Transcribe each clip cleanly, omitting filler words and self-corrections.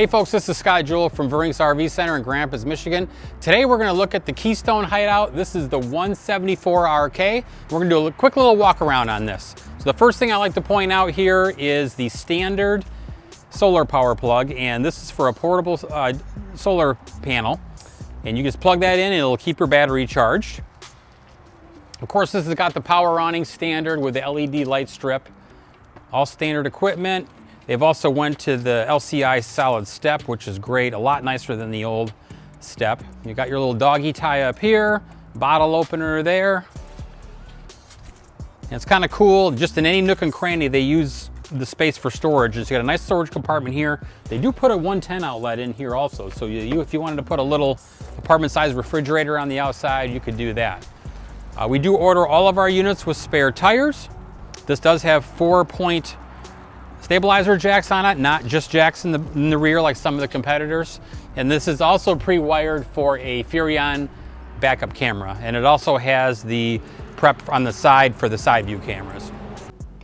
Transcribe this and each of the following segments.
Hey folks, this is Scott Jewell from Verinks RV Center in Grand Rapids, Michigan. Today we're going to look at the Keystone Hideout. This is the 174 RK. We're going to do a quick little walk around on this. So the first thing I like to point out here is the standard solar power plug, and this is for a portable solar panel. And you just plug that in and it'll keep your battery charged. Of course, this has got the power awning standard with the LED light strip. All standard equipment. They've also went to the LCI solid step, which is great, a lot nicer than the old step. You got your little doggy tie up here, bottle opener there. And it's kind of cool, just in any nook and cranny, they use the space for storage. It's got a nice storage compartment here. They do put a 110 outlet in here also, so if you wanted to put a little apartment-sized refrigerator on the outside, you could do that. We do order all of our units with spare tires. This does have 4-point stabilizer jacks on it, not just jacks in the rear like some of the competitors. And this is also pre-wired for a Furrion backup camera. And it also has the prep on the side for the side view cameras.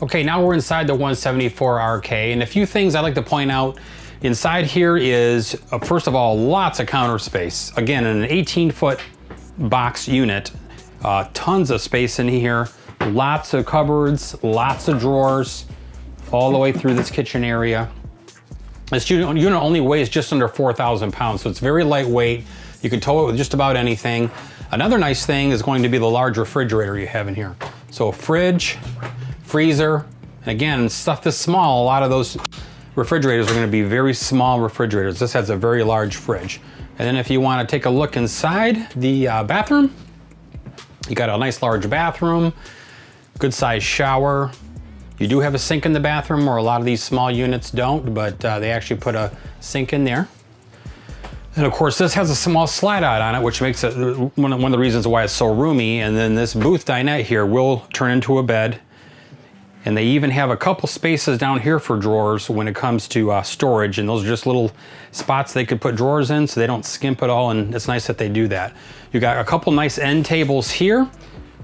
Okay, now we're inside the 174 RK, and a few things I'd like to point out. Inside here is, first of all, lots of counter space. Again, in an 18-foot box unit, tons of space in here, lots of cupboards, lots of drawers, all the way through this kitchen area. This unit only weighs just under 4,000 pounds, so it's very lightweight. You can tow it with just about anything. Another nice thing is going to be the large refrigerator you have in here. So a fridge, freezer, and again, stuff this small, a lot of those refrigerators are going to be very small refrigerators. This has a very large fridge. And then if you want to take a look inside the bathroom, you got a nice large bathroom, good sized shower. You do have a sink in the bathroom, where a lot of these small units don't, but they actually put a sink in there. And of course, this has a small slide out on it, which makes it one of the reasons why it's so roomy. And then this booth dinette here will turn into a bed. And they even have a couple spaces down here for drawers when it comes to storage. And those are just little spots they could put drawers in so they don't skimp at all. And it's nice that they do that. You got a couple nice end tables here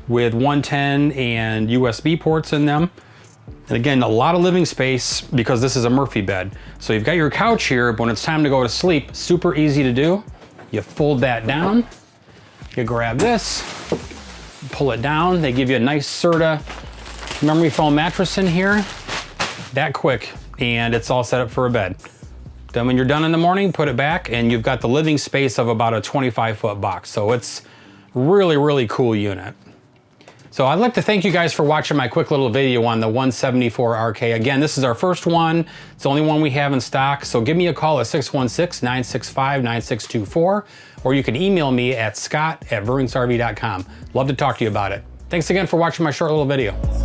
with 110 and USB ports in them. And again, a lot of living space because this is a Murphy bed. So you've got your couch here, but when it's time to go to sleep, super easy to do. You fold that down, you grab this, pull it down. They give you a nice Serta memory foam mattress in here, that quick, and it's all set up for a bed. Then when you're done in the morning, put it back, and you've got the living space of about a 25-foot box. So it's really, really cool unit. So I'd like to thank you guys for watching my quick little video on the 174 RK. Again, this is our first one. It's the only one we have in stock. So give me a call at 616-965-9624, or you can email me at scott@verinksrv.com. Love to talk to you about it. Thanks again for watching my short little video.